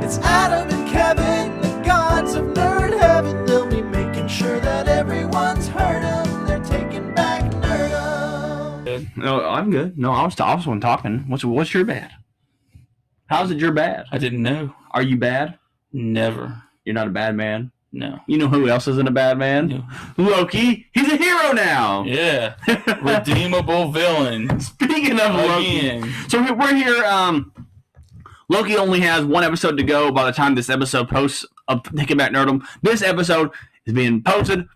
It's Adam and Kevin, the gods of nerd heaven. They'll be making sure that everyone's heard them. They're taking back nerdom. No, I'm good. No, I was the one talking. What's your bad? How's it your bad? I didn't know. Are you bad? Never. You're not a bad man? No. You know who else isn't a bad man? No. Loki. He's a hero now. Yeah. Redeemable villain. Speaking of Loki. So we're here. Loki only has one episode to go by the time this episode posts of Taking Back Nerdom. This episode is being posted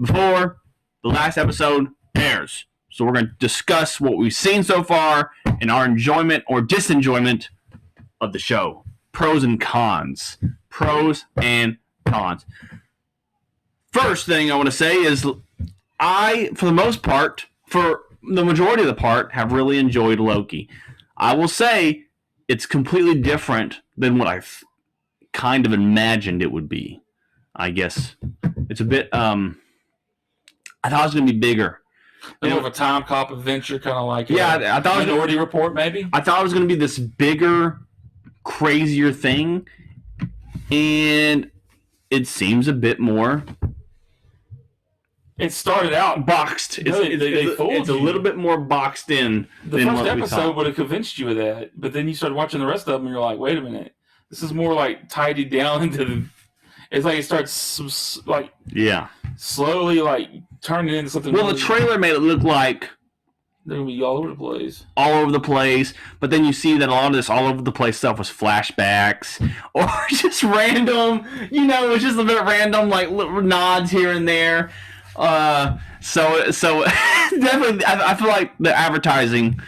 before the last episode airs. So we're going to discuss what we've seen so far and our enjoyment or disenjoyment of the show. Pros and cons. Pros and cons. First thing I want to say is I, for the most part, for the majority of the part, have really enjoyed Loki. I will say it's completely different than what I kind of imagined it would be. I guess it's a bit. I thought it was going to be bigger. More of a time cop adventure, kind of like I thought Minority Report, maybe. I thought it was going to be this bigger, crazier thing, and it seems a bit more. It started out boxed. It's a little bit more boxed in. The first episode would have convinced you of that, but then you started watching the rest of them, and you're like, "Wait a minute, this is more like tidied down into the." It's like it starts slowly turning into something. Well, the trailer made it look like they're gonna be all over the place. All over the place, but then you see that a lot of this all over the place stuff was flashbacks or just random. It was just a bit random, like little nods here and there. So definitely, I feel like the advertising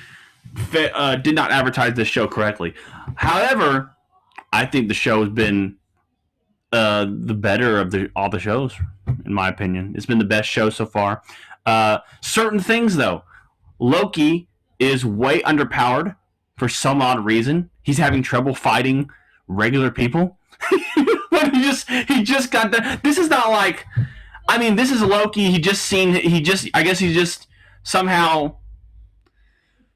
did not advertise this show correctly. However, I think the show has been the better of all the shows, in my opinion. It's been the best show so far. Certain things, though. Loki is way underpowered for some odd reason. He's having trouble fighting regular people. But he just got that. This is not like... I mean, this is Loki. I guess he's just somehow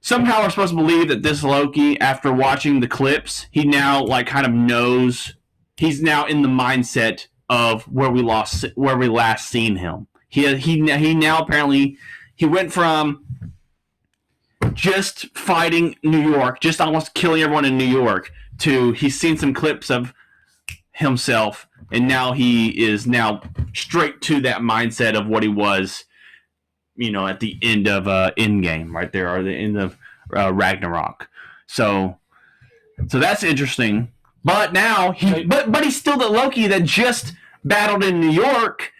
we're supposed to believe that this Loki, after watching the clips, he now kind of knows. He's now in the mindset of where we last seen him. He now apparently he went from just fighting New York, just almost killing everyone in New York, to he's seen some clips of himself. And now he is straight to that mindset of what he was, at the end of Endgame, right there, or the end of Ragnarok. So that's interesting. But now but he's still the Loki that just battled in New York,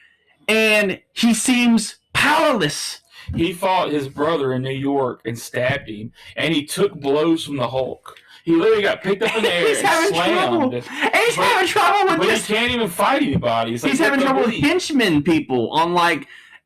and he seems powerless. He fought his brother in New York and stabbed him, and he took blows from the Hulk. He literally got picked up in the air and slammed. He's having trouble with this. But he can't even fight anybody. He's having trouble with henchmen people on one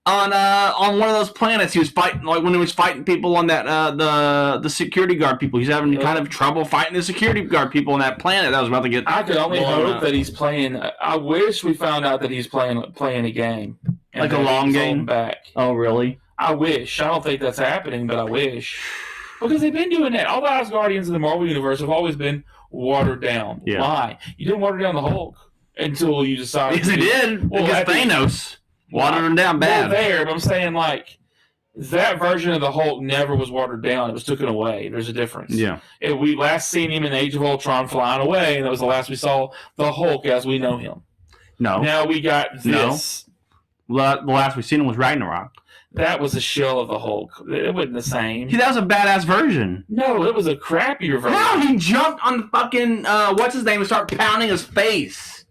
of those planets. He was fighting when he was fighting people on that the security guard people. He's having kind of trouble fighting the security guard people on that planet that was about to get. I could only hope that he's playing. I wish we found out that he's playing a game, like a long game. Back. Oh, really? I wish. I don't think that's happening, but I wish. Because they've been doing that. All the Asgardians in the Marvel Universe have always been watered down. Yeah. Why? You didn't water down the Hulk until you decided. Yes, he did. Because Thanos watered him down bad. But I'm saying, that version of the Hulk never was watered down. It was taken away. There's a difference. Yeah. We last seen him in Age of Ultron flying away, and that was the last we saw the Hulk as we know him. No. Now we got this. No. The last we seen him was Ragnarok. That was a shell of the Hulk. It wasn't the same. That was a badass version. No, it was a crappier version. No, he jumped on the fucking, what's his name, and started pounding his face.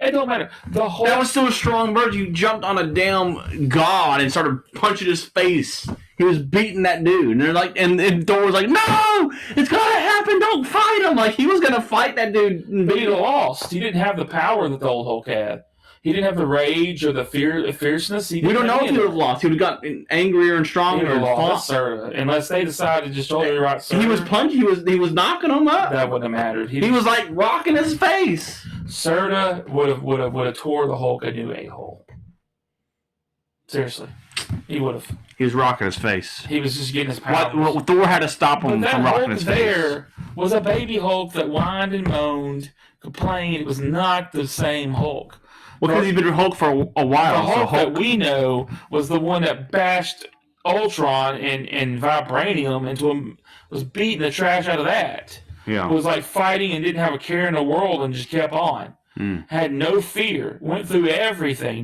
It don't matter. The Hulk... That was still a strong version. You jumped on a damn god and started punching his face. He was beating that dude. And they're like, and Thor was like, no, it's gonna happen. Don't fight him. Like, he was gonna fight that dude. But he lost. He didn't have the power that the old Hulk had. He didn't have the rage or the fierceness. We don't know if he would have lost. He would have gotten angrier and stronger. He would have lost unless they decided to just totally right. He was punching. He was knocking him up. That wouldn't have mattered. He was like rocking his face. Serta would have tore the Hulk a new a-hole. Seriously, he would have. He was rocking his face. He was just getting his powers. What Thor had to stop him But that from rocking Hulk his there face. was a baby Hulk that whined and moaned, complained. It was not the same Hulk. Well, because he's been Hulk for a while. The So Hulk that we know was the one that bashed Ultron and Vibranium into him, was beating the trash out of that. Yeah. Was like fighting and didn't have a care in the world and just kept on. Had no fear. Went through everything.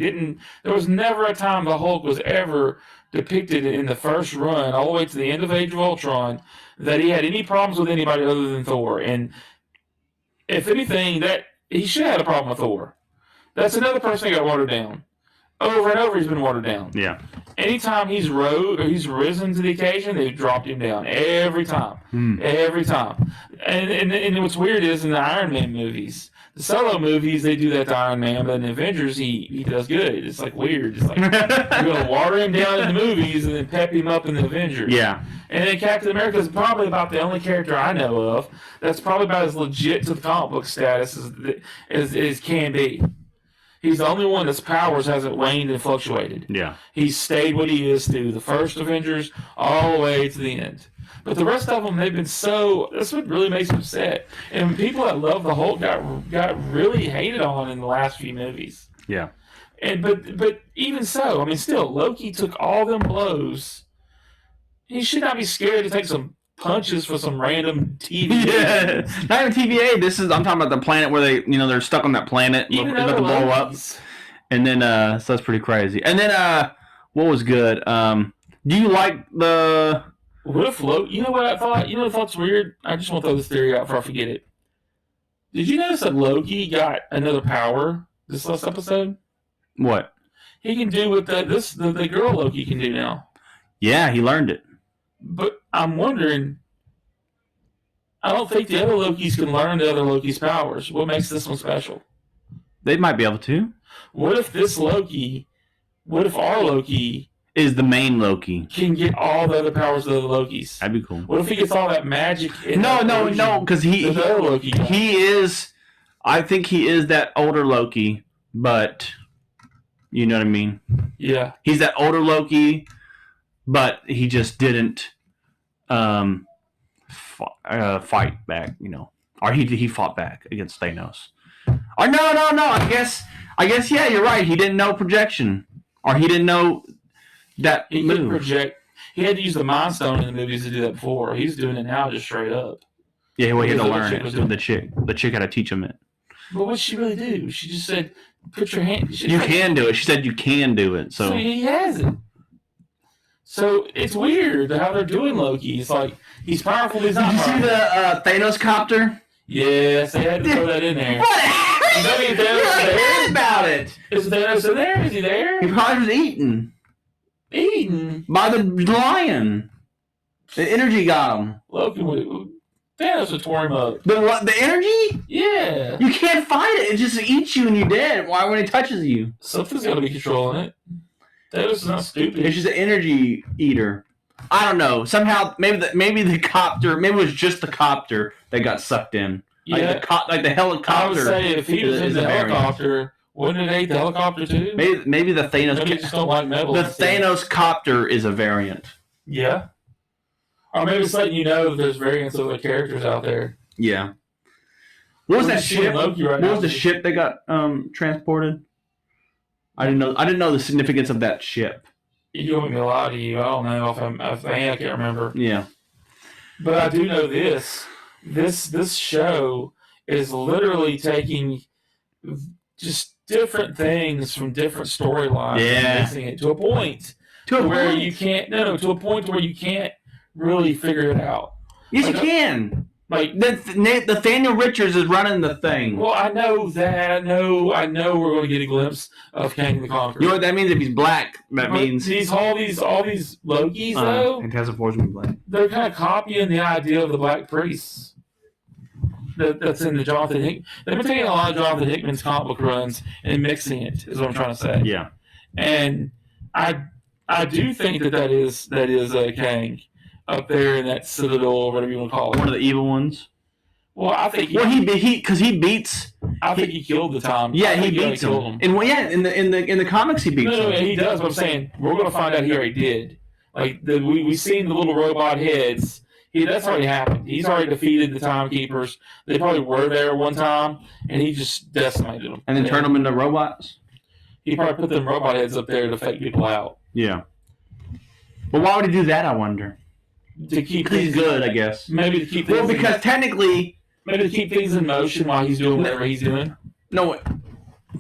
There was never a time the Hulk was ever depicted in the first run, all the way to the end of Age of Ultron, that he had any problems with anybody other than Thor. And if anything, that he should have had a problem with Thor. That's another person that got watered down. Over and over, he's been watered down. Yeah. Anytime he's risen to the occasion, they've dropped him down. Every time. Every time. And what's weird is in the Iron Man movies, the solo movies, they do that to Iron Man, but in the Avengers, he does good. It's like weird. It's like you're going to water him down in the movies and then pep him up in the Avengers. Yeah. And then Captain America is probably about the only character I know of that's probably about as legit to the comic book status as can be. He's the only one that's powers hasn't waned and fluctuated. Yeah. He's stayed what he is through the first Avengers all the way to the end. But the rest of them, they've been so... That's what really makes me upset. And people that love the Hulk got really hated on in the last few movies. Yeah. And but even so, I mean, still, Loki took all them blows. He should not be scared to take some punches for some random TVA. Yeah. Not even TVA. I'm talking about the planet where they're stuck on that planet. Even about to blow up. And then, so that's pretty crazy. And then, what was good? Do you like the... What if Loki... You know what I thought? You know what I thought's weird? I just want to throw this theory out before I forget it. Did you notice that Loki got another power this last episode? What? He can do what the girl Loki can do now. Yeah, he learned it. But I'm wondering... I don't think the other Lokis can learn the other Loki's powers. What makes this one special? They might be able to. What if our Loki... is the main Loki. Can get all the other powers of the Lokis. That'd be cool. What if he gets all that magic? No, because he is. I think he is that older Loki, but you know what I mean. Yeah, he's that older Loki, but he just didn't fight back. Or he fought back against Thanos. Or no. I guess yeah, you're right. He didn't know projection, or he didn't know. That he couldn't project. He had to use the Mind Stone in the movies to do that before. He's doing it now just straight up. Yeah, well, he had to learn it. The chick had to teach him it. But what'd she really do? She just said, put your hand... You can do it. She said you can do it. So he has it. So it's weird how they're doing Loki. It's like, he's powerful, he's not powerful. Did you see the Thanos copter? Yes, they had to throw that in there. What? Is that Thanos about it? Is Thanos in there? Is he there? He probably was eaten. Eaten? By the lion. The energy got him. Loki, Thanos would tore him up. The energy? Yeah. You can't fight it. It just eats you and you're dead. Why when it touches you? Something's got to be controlling it. Thanos is not stupid. It's just an energy eater. I don't know. Somehow, maybe the copter, maybe it was just the copter that got sucked in. Yeah. Like the helicopter. I would say if he was in the helicopter, wouldn't it eat the helicopter too? Maybe the Thanos. Maybe just don't like metal. The Thanos copter is a variant. Yeah. Or maybe it's letting you know that there's variants of the characters out there. Yeah. What was that ship? What was the ship that got transported? I didn't know the significance of that ship. You don't want me to lie to you. I don't know if I can't remember. Yeah. But I do know this. This show is literally taking just different things from different storylines and mixing it to a point where you can't really figure it out. Yes, you can. Like Nathaniel Richards is running the thing. Well, I know that. I know we're going to get a glimpse of Kang the Conqueror. You know what that means? If he's black, that means all these Lokis though. Fantastic Four is going to be black. They're kind of copying the idea of the Black Priests. That's in the Jonathan Hickman. They've been taking a lot of Jonathan Hickman's comic book runs and mixing it. Is what I'm trying to say. Yeah. And I do think that is Kang up there in that Citadel or whatever you want to call it. One of the evil ones. Well, I think he beats I think he killed the time. Yeah, he beats him. And in the comics he beats him. No, he does. But I'm saying we're going to find out he already did. Like we've seen the little robot heads. That's already happened. He's already defeated the timekeepers. They probably were there one time, and he just decimated them. And then turned them into robots. He probably put them robot heads up there to fake people out. Yeah. But why would he do that? I wonder. To keep he's good, I guess. Maybe to keep things. Well, because technically, maybe to keep things in motion while he's doing whatever he's doing. No,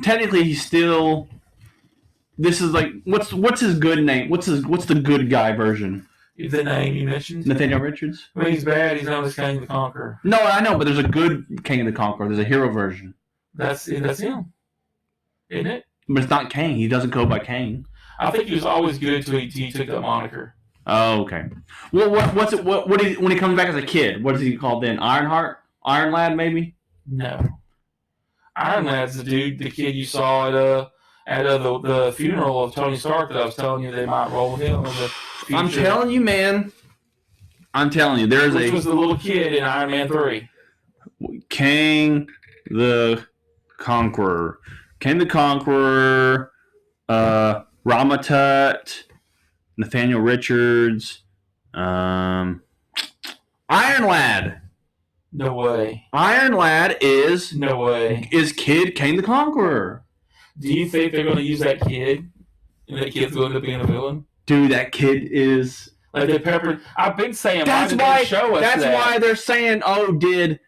technically he's still. This is like what's his good name? What's the good guy version? The name you mentioned? Nathaniel Richards? When he's bad, he's known as Kang the Conqueror. No, I know, but there's a good Kang the Conqueror. There's a hero version. That's him, isn't it? But it's not Kang. He doesn't go by Kang. I think he was always good until he took that moniker. Oh, okay. Well, when he comes back as a kid, what is he called then? Ironheart? Iron Lad, maybe? No. Iron Lad's the kid you saw at the funeral of Tony Stark that I was telling you they might roll with him. I'm telling you, man. I'm telling you, which was the little kid in Iron Man 3. Kang the Conqueror. Kang the Conqueror, Ramatut, Nathaniel Richards, Iron Lad. No way. Iron Lad is Kid Kang the Conqueror. Do you think they're going to use that kid? And that kid's going to be a villain? Dude, that kid is like the pepper. I've been saying that's why they're saying, oh, did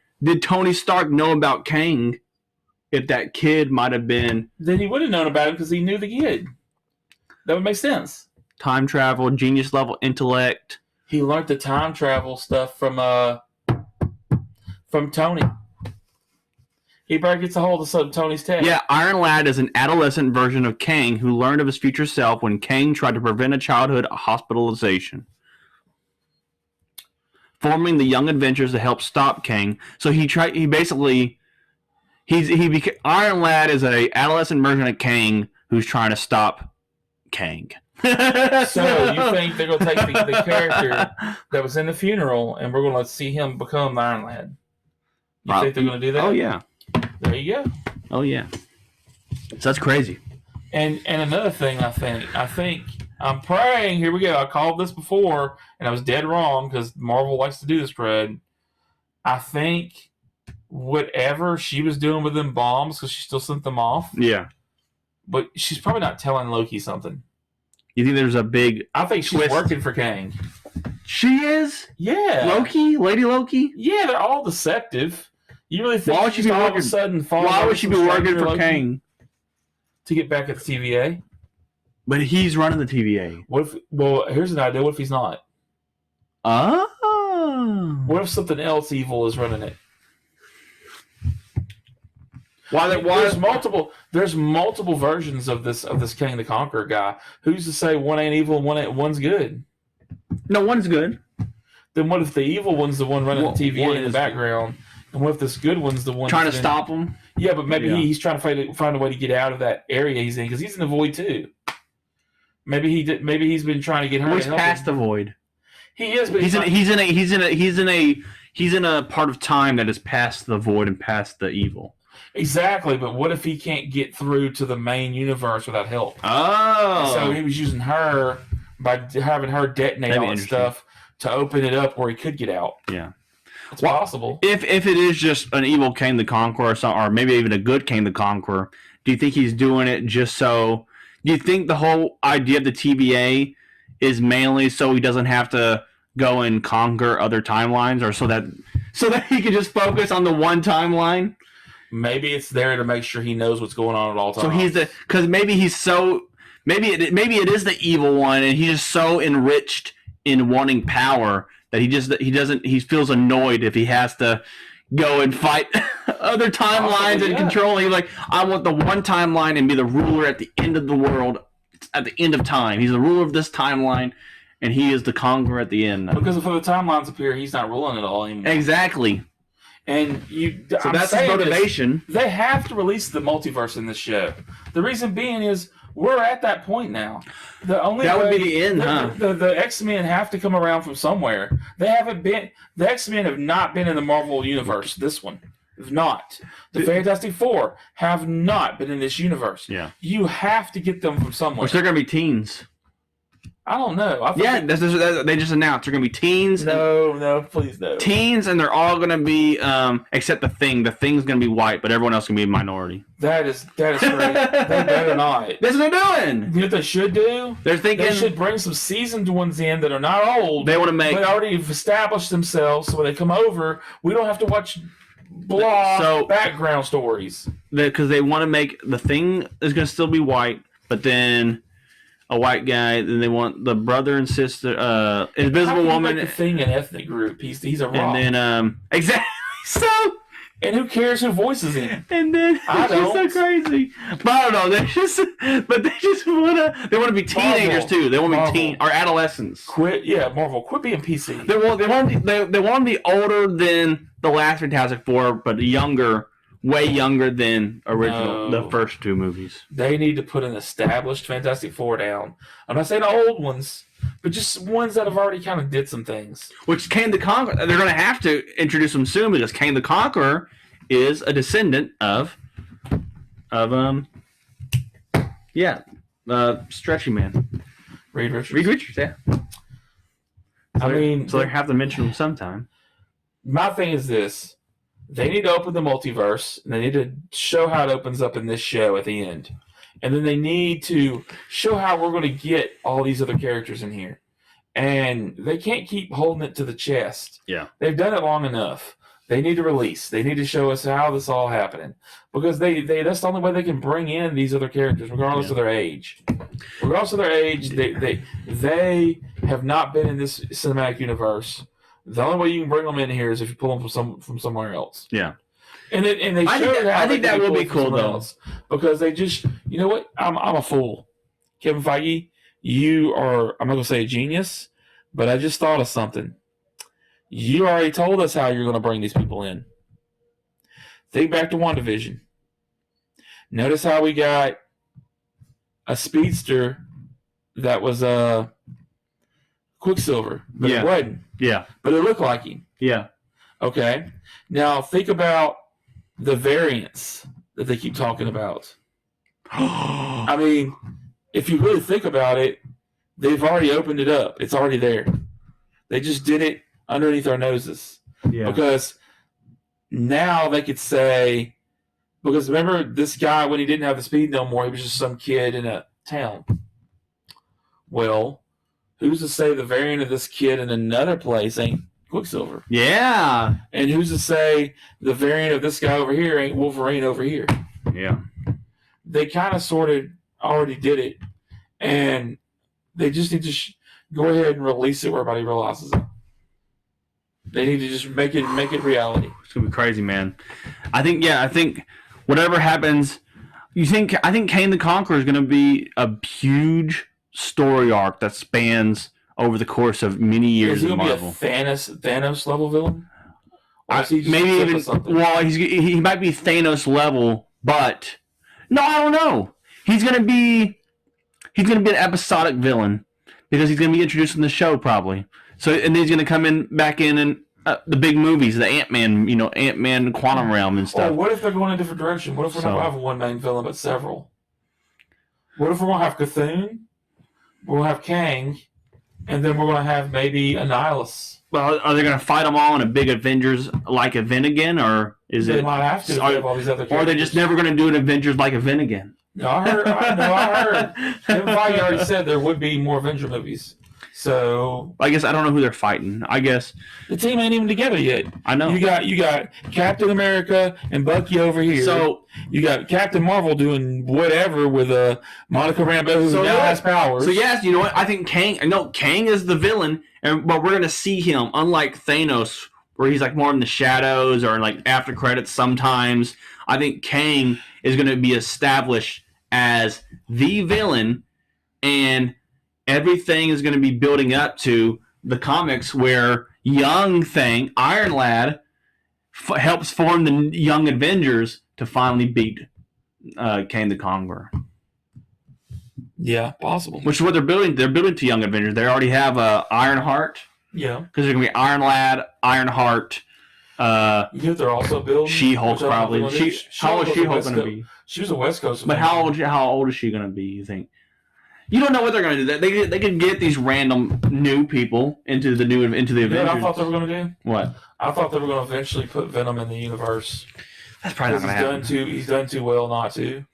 Tony Stark know about Kang? If that kid might have been, then he would have known about him because he knew the kid. That would make sense. Time travel, genius level intellect. He learned the time travel stuff from Tony. He probably gets a hold of Tony's tech. Yeah, Iron Lad is an adolescent version of Kang who learned of his future self when Kang tried to prevent a childhood hospitalization, forming the Young Adventures to help stop Kang. So Iron Lad is an adolescent version of Kang who's trying to stop Kang. So you think they're going to take the character that was in the funeral and we're going to see him become Iron Lad? You think they're going to do that? Oh, yeah. There you go. Oh, yeah. So that's crazy. And another thing I think, I'm praying, here we go, I called this before, and I was dead wrong because Marvel likes to do this, Fred. I think whatever she was doing with them bombs, because she still sent them off. Yeah. But she's probably not telling Loki something. You think there's a big I think she's working for Kang. She is? Yeah. Loki? Lady Loki? Yeah, they're all deceptive. You really think why would she be all working, of a sudden why would she be working for Kang? To get back at the TVA? But he's running the TVA. Well, here's an idea. What if he's not? Oh. What if something else evil is running it? There's multiple versions of this Kang the Conqueror guy. Who's to say one ain't evil and one's good? No, one's good. Then what if the evil one's the one running the TVA in the background? And what if this good one's the one trying to stop him? Yeah, but maybe he's trying to find a way to get out of that area he's in because he's in the void too. Maybe he's been trying to get her. He's past the void. He is, but he's in a part of time that is past the void and past the evil. Exactly, but what if he can't get through to the main universe without help? Oh, so he was using her by having her detonate all that stuff to open it up where he could get out. Yeah. It's possible. If it is just an evil Kang the Conqueror or maybe even a good Kang the Conqueror, do you think he's doing it just so... Do you think the whole idea of the TVA is mainly so he doesn't have to go and conquer other timelines or so that he can just focus on the one timeline? Maybe it's there to make sure he knows what's going on at all times. So he's because maybe he's so... Maybe it is the evil one and he's just so enriched in wanting power that he feels annoyed if he has to go and fight other timelines and control. He's like, I want the one timeline and be the ruler at the end of the world, at the end of time. He's the ruler of this timeline, and he is the conqueror at the end. Because if the timelines appear, he's not ruling it all anymore. Exactly. And that's his motivation. They have to release the multiverse in this show. The reason being is we're at that point now. That would be the end, huh? The X-Men have to come around from somewhere. They haven't been. The X-Men have not been in the Marvel universe. This one, have not. The Fantastic Four have not been in this universe. Yeah. You have to get them from somewhere. Which they're going to be teens. I don't know. I Yeah, they just announced they're going to be teens. No, please no. Teens, and they're all going to be, except the Thing. The Thing's going to be white, but everyone else can be a minority. That is great. They better not. That's what they're doing. You know what they should do? They're thinking They should bring some seasoned ones in that are not old. They want to make. But already have established themselves, so when they come over, we don't have to watch background stories. Because they want to make the Thing is going to still be white, but then a white guy. Then they want the brother and sister, Invisible Woman. Make the Thing an ethnic group. He's a rock. And then exactly so. And who cares who voices him? And then it's just so crazy. But I don't know. They just want to be teenagers too. They want to be teen or adolescents. Marvel. Quit being PC. They want to be older than the last Fantastic Four, but younger, way younger than the first two movies. They need to put an established Fantastic Four down. I'm not saying the old ones, but just ones that have already kind of did some things. Which Kang the Conqueror, they're going to have to introduce them soon because Kang the Conqueror is a descendant of Stretchy Man. Reed Richards. Reed Richards, yeah. So they have to mention him sometime. My thing is this. They need to open the multiverse, and they need to show how it opens up in this show at the end. And then they need to show how we're going to get all these other characters in here. And they can't keep holding it to the chest. Yeah. They've done it long enough. They need to release. They need to show us how this all happening. Because that's the only way they can bring in these other characters, regardless of their age. Regardless of their age, they have not been in this cinematic universe. The only way you can bring them in here is if you pull them from somewhere else. Yeah. And they I think that will be cool though, because they just, you know what? I'm a fool, Kevin Feige. You are. I'm not gonna say a genius, but I just thought of something. You already told us how you're gonna bring these people in. Think back to WandaVision. Notice how we got a speedster that was a Quicksilver, but it wasn't. Yeah. But it looked like him. Yeah. Okay. Now think about the variants that they keep talking about. I mean, if you really think about it, they've already opened it up. It's already there. They just did it underneath our noses. Yeah. Because now they could say, because remember this guy, when he didn't have the speed no more, he was just some kid in a town. Well, who's to say the variant of this kid in another place ain't Quicksilver? Yeah. And who's to say the variant of this guy over here ain't Wolverine over here? Yeah. They kind of sort of already did it, and they just need to go ahead and release it where everybody realizes it. They need to just make it reality. It's gonna be crazy, man. I think whatever happens, I think Kang the Conqueror is gonna be a huge story arc that spans over the course of many years of Marvel. Is he gonna be a Thanos level villain? Maybe even he might be Thanos level, but no, I don't know. He's gonna be an episodic villain because he's gonna be introduced in the show probably. So and then he's gonna come back in the big movies, the Ant-Man, Quantum Realm and stuff. Or what if they're going in a different direction? What if we're not gonna have one main villain but several? What if we're gonna have Cthulhu? We'll have Kang, and then we're going to have maybe Annihilus. Well, are they going to fight them all in a big Avengers-like event again, or is they it? Might have to. Have all these other characters. Or are they just never going to do an Avengers-like event again? No, I heard. Kevin Feige already said there would be more Avenger movies. So I guess I don't know who they're fighting. I guess the team ain't even together yet. I know. You got Captain America and Bucky over here. So you got Captain Marvel doing whatever with Monica Rambeau, who now has powers. So yes, you know what? I think Kang is the villain, but we're gonna see him, unlike Thanos, where he's like more in the shadows or in like after credits sometimes. I think Kang is gonna be established as the villain, and everything is going to be building up to the comics where young Thing, Iron Lad, helps form the Young Avengers to finally beat Kang the Conqueror. Yeah, possible. Which is what they're building. They're building to Young Avengers. They already have Ironheart. Yeah. Because they're going to be Iron Lad, Ironheart, You know they're also building She-Hulk probably. How old is She-Hulk going to be? She was a West Coast. But how old is she going to be? You think? You don't know what they're going to do. They can get these random new people into the Avengers. You know what I thought they were going to do? What? I thought they were going to eventually put Venom in the universe. That's probably not going to happen. He's done too well not to.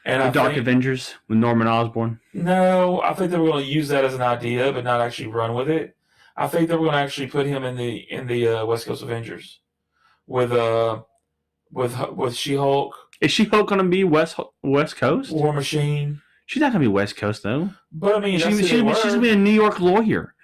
And the Dark Avengers with Norman Osborn. No, I think they were going to use that as an idea, but not actually run with it. I think they were going to actually put him in the West Coast Avengers with She-Hulk. Is She-Hulk going to be West Coast? War Machine. She's not going to be West Coast though. But I mean, she's going to be a New York lawyer.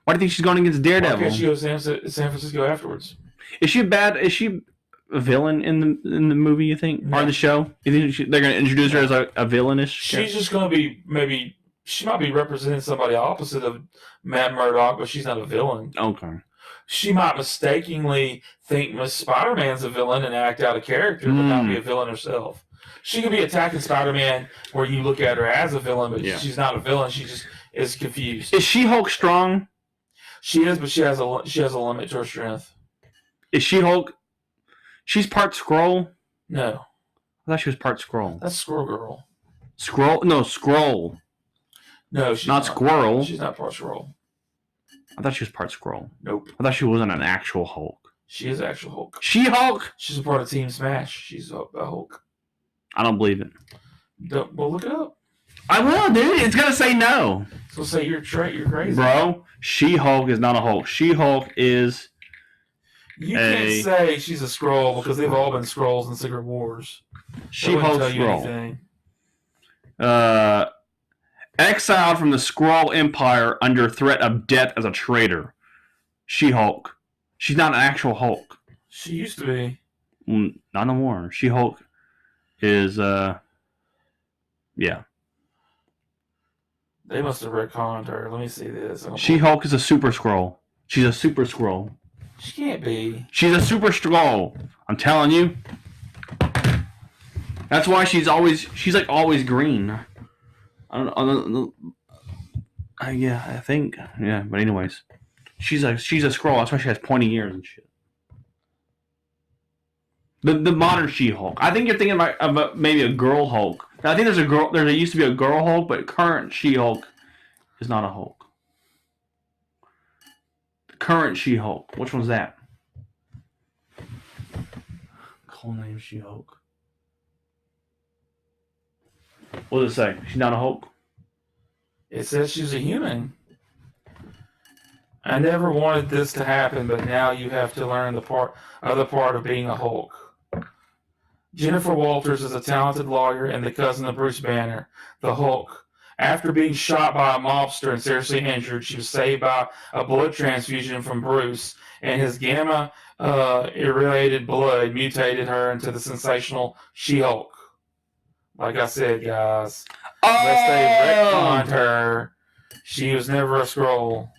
Why do you think she's going against Daredevil? Why can't she go to San Francisco afterwards? Is she a villain in the movie? You think, or the show? You think they're going to introduce her as a villainous? She's just going to be she might be representing somebody opposite of Matt Murdock, but she's not a villain. Okay. She might mistakenly think Miss Spider-Man's a villain and act out a character, but not be a villain herself. She could be attacking Spider-Man where you look at her as a villain, but she's not a villain. She just is confused. Is She-Hulk strong? She is, but she has a limit to her strength. Is She-Hulk? She's part Skrull? No. I thought she was part Skrull. That's Squirrel Girl. Skrull? No, Skrull. No, she's not Squirrel. She's not part Skrull. I thought she was part Skrull. Nope. I thought she wasn't an actual Hulk. She is actual Hulk. She-Hulk? She's a part of Team Smash. She's a Hulk. I don't believe it. Well, look it up. I will, dude. It's gonna say no. So say you're crazy, bro. She-Hulk is not a Hulk. She-Hulk is. You can't say she's a Skrull because they've all been Skrulls in Secret Wars. She-Hulk Skrull. Exiled from the Skrull Empire under threat of death as a traitor. She-Hulk. She's not an actual Hulk. She used to be. Not no more. She-Hulk is, yeah. They must have retconned her. Let me see this. She-Hulk is a super Skrull. She's a super Skrull. She can't be. She's a super Skrull. I'm telling you. That's why she's like always green. I don't. Yeah, I think. Yeah, but anyways, she's a Skrull. That's why she has pointy ears and shit. The modern She-Hulk. I think you're thinking about maybe a girl Hulk. I think there used to be a girl Hulk, but current She-Hulk is not a Hulk. The current She-Hulk. Which one's that? Cool name She-Hulk. What does it say? She's not a Hulk? It says she's a human. I never wanted this to happen, but now you have to learn the part of being a Hulk. Jennifer Walters is a talented lawyer and the cousin of Bruce Banner, the Hulk. After being shot by a mobster and seriously injured, she was saved by a blood transfusion from Bruce, and his gamma irradiated blood mutated her into the sensational She-Hulk. Like I said, guys, unless they retconned her, she was never a Skrull.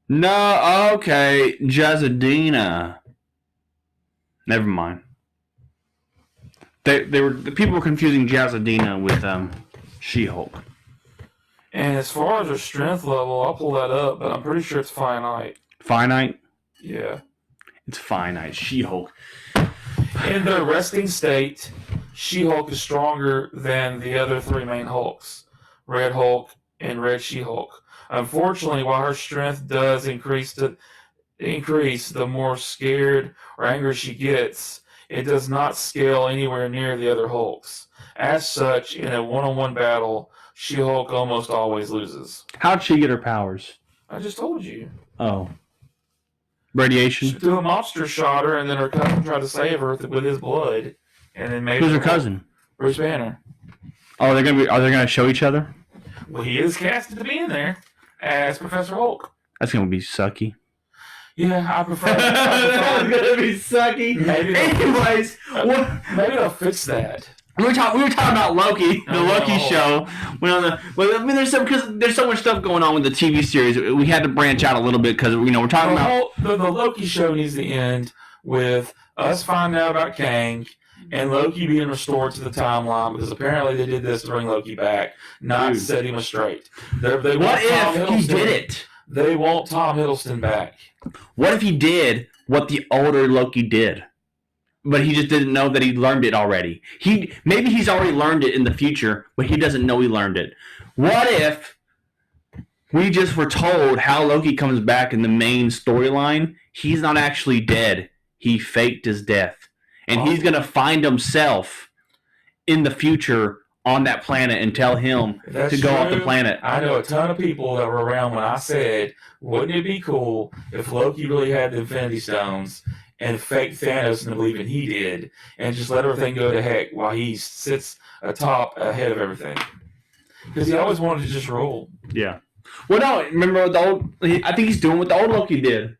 No, okay, Jazzadina. Never mind. The people were confusing Jazzadina with She-Hulk. And as far as her strength level, I'll pull that up, but I'm pretty sure it's finite. Finite? Yeah. It's finite. She-Hulk. In their resting state, She-Hulk is stronger than the other three main Hulks, Red Hulk and Red She-Hulk. Unfortunately, while her strength does increase, the more scared or angry she gets, it does not scale anywhere near the other Hulks. As such, in a one-on-one battle, She-Hulk almost always loses. How'd she get her powers? I just told you. Oh. Radiation? She threw a mobster shot her, and then her cousin tried to save her with his blood. And then made Who's her cousin? Bruce Banner. Oh, are they gonna show each other? Well, he is casted to be in there as Professor Hulk. That's gonna be sucky. Yeah, I prefer. That's gonna be sucky. Anyways, maybe they'll fix that. We were talking about Loki, the Loki show. There's so much stuff going on with the TV series. We had to branch out a little bit because we're talking about the Loki show needs to end with us finding out about Kang and Loki being restored to the timeline because apparently they did this to bring Loki back, not set him straight. What if he did it? They want Tom Hiddleston back. What if he did what the older Loki did, but he just didn't know that he learned it already? Maybe he's already learned it in the future, but he doesn't know he learned it. What if we just were told how Loki comes back in the main storyline? He's not actually dead. He faked his death. And he's going to find himself in the future on that planet and tell him to go off the planet. I know a ton of people that were around when I said, wouldn't it be cool if Loki really had the Infinity Stones and faked Thanos into believing he did and just let everything go to heck while he sits atop ahead of everything? Because he always wanted to just rule. Yeah. Well, no, remember I think he's doing what the old Loki did.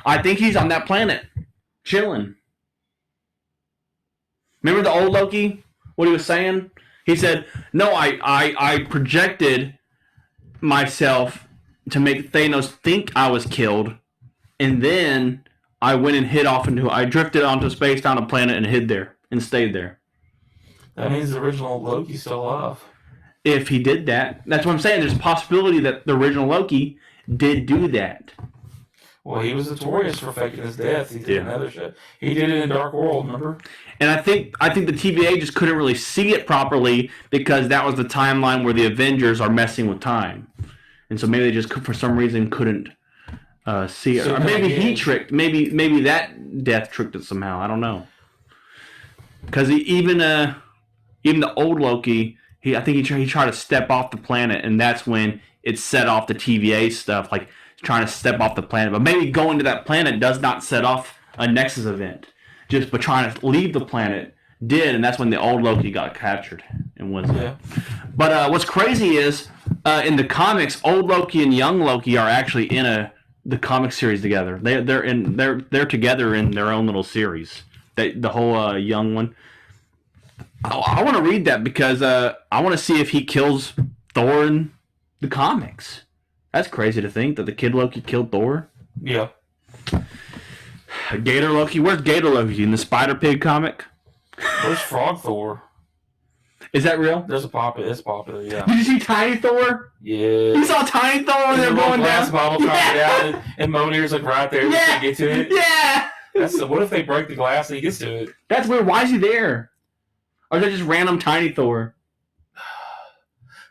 I think he's on that planet, chilling. Remember the old Loki? What he was saying? He said, no, I projected myself to make Thanos think I was killed, and then I went and I drifted onto space down a planet and hid there and stayed there. That means the original Loki's still alive. If he did that, that's what I'm saying. There's a possibility that the original Loki did do that. Well, he was notorious for faking his death. He did another shit. He did it in Dark World, remember? And I think the TVA just couldn't really see it properly because that was the timeline where the Avengers are messing with time, and so maybe they just for some reason couldn't see it. So or maybe he tricked. Maybe that death tricked it somehow. I don't know. Because even the old Loki, I think he tried to step off the planet, and that's when it set off the TVA stuff, like trying to step off the planet. But maybe going to that planet does not set off a Nexus event. But trying to leave the planet did, and that's when the old Loki got captured and was. Yeah. But what's crazy is in the comics, old Loki and young Loki are actually in the comic series together. They're together in their own little series. The whole young one. I want to read that because I want to see if he kills Thor in the comics. That's crazy to think that the kid Loki killed Thor. Yeah. Gator Loki? Where's Gator Loki? In the Spider Pig comic? Where's Frog Thor? Is that real? It's popular, yeah. Did you see Tiny Thor? Yeah. You saw Tiny Thor when they're going down? Bottle trying to get out, and Monier's like right there to get to it. Yeah! What if they break the glass and he gets to it? That's weird. Why is he there? Or is that just random Tiny Thor?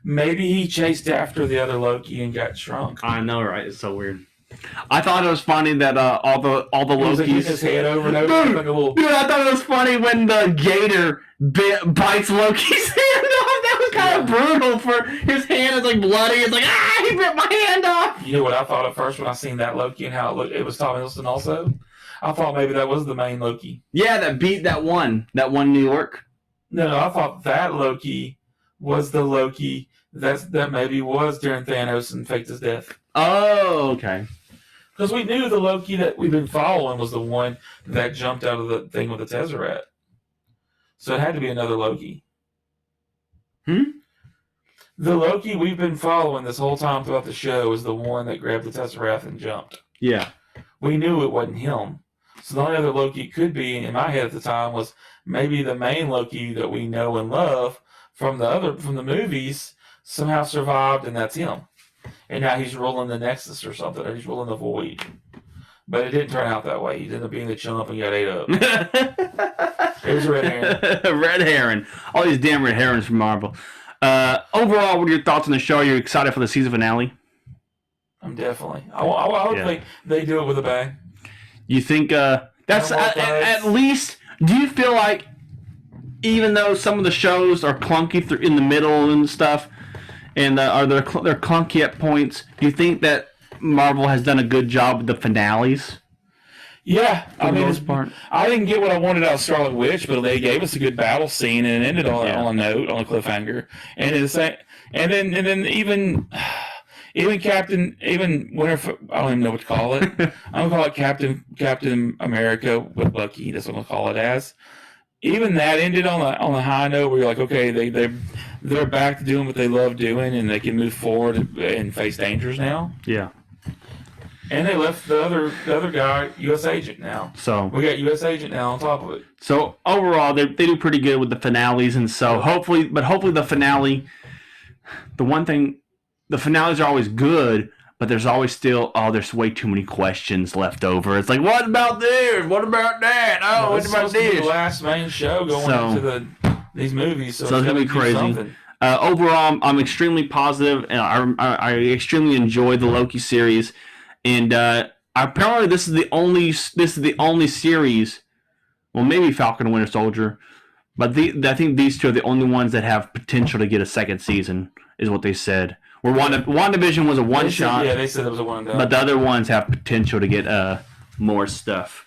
Maybe he chased after the other Loki and got shrunk. I know, right? It's so weird. I thought it was funny that all the Lokis his head over and over like a little. Dude, I thought it was funny when the gator bites Loki's hand off. That was kind of brutal. For his hand is like bloody. It's like he bit my hand off. You know what I thought at first when I seen that Loki and how it looked? It was Tom Hiddleston also. I thought maybe that was the main Loki. Yeah, that beat that one New York. No, I thought that Loki was the Loki that maybe was during Thanos and faked his death. Oh, okay. Because we knew the Loki that we've been following was the one that jumped out of the thing with the Tesseract. So it had to be another Loki. The Loki we've been following this whole time throughout the show is the one that grabbed the Tesseract and jumped. Yeah. We knew it wasn't him. So the only other Loki it could be, in my head at the time, was maybe the main Loki that we know and love from the movies somehow survived, and that's him. And now he's ruling the Nexus or something, or he's ruling the Void. But it didn't turn out that way. He ended up being the chump and got ate up. It was a red herring. Red herring. All these damn red herrings from Marvel. Overall, what are your thoughts on the show? Are you excited for the season finale? I'm definitely. I would think they do it with a bang. You think that's at least? Do you feel like even though some of the shows are clunky in the middle and stuff, and they're clunky at points, do you think that Marvel has done a good job with the finales? Yeah, for the most part. I didn't get what I wanted out of Scarlet Witch, but they gave us a good battle scene and it ended on a note, on a cliffhanger, and then even Winter, I don't even know what to call it. I'm gonna call it Captain America with Bucky. That's what I'm gonna call it as. Even that ended on a high note where you're like, okay, they're back to doing what they love doing, and they can move forward and face dangers now. Yeah. And they left the other guy, U.S. Agent now. So we got U.S. Agent now on top of it. So overall, they do pretty good with the finales, and so hopefully the finale. The one thing, the finales are always good, but there's always still, there's way too many questions left over. It's like, what about this? What about that? Oh, what about this? The last main show going into these movies, so it's gonna be crazy. Overall, I'm extremely positive, and I extremely enjoy the Loki series, and apparently this is the only series. Well, maybe Falcon and Winter Soldier, but I think these two are the only ones that have potential to get a second season, is what they said. Where WandaVision was a one shot. Yeah, they said it was a one and done. But the other ones have potential to get more stuff.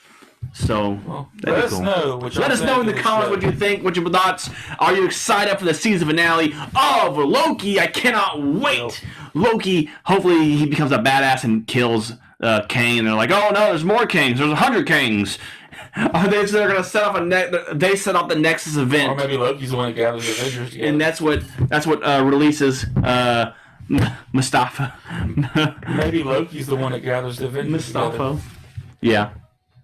So let us know. Let us know in the comments what you think, what your thoughts. Are you excited for the season finale of Loki? I cannot wait. Loki, hopefully he becomes a badass and kills Kang. And they're like, oh no, there's more Kangs. There's 100 Kangs. They're gonna set up they set up the Nexus event. Or maybe Loki's the one that gathers the Avengers together. And that's what releases Mustafa. Maybe Loki's the one that gathers the Avengers together. Yeah.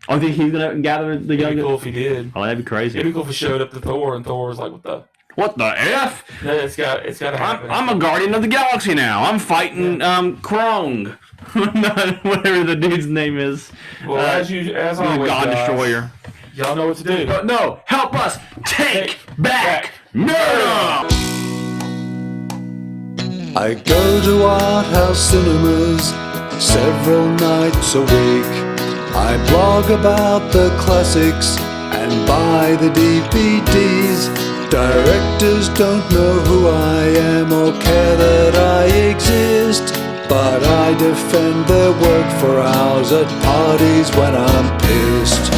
I think he's gonna gather the young. It'd be cool if he did. Oh, that'd be crazy. It'd be cool if he showed up to Thor and Thor was like, What the F? No, it's got to happen. I'm a Guardian of the Galaxy now. I'm fighting Krong. Whatever the dude's name is. Well, as always, God Destroyer. Y'all know what to do. No, help us take back Nerdom! I go to art house cinemas several nights a week. I blog about the classics and buy the DVDs. Directors don't know who I am or care that I exist, but I defend their work for hours at parties when I'm pissed.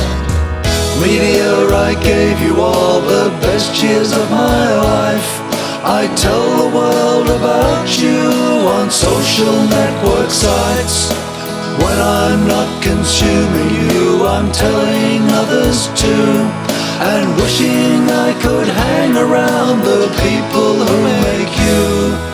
Media, I gave you all the best years of my life. I tell the world about you on social network sites. When I'm not consuming you, I'm telling others too, and wishing I could hang around the people who make you.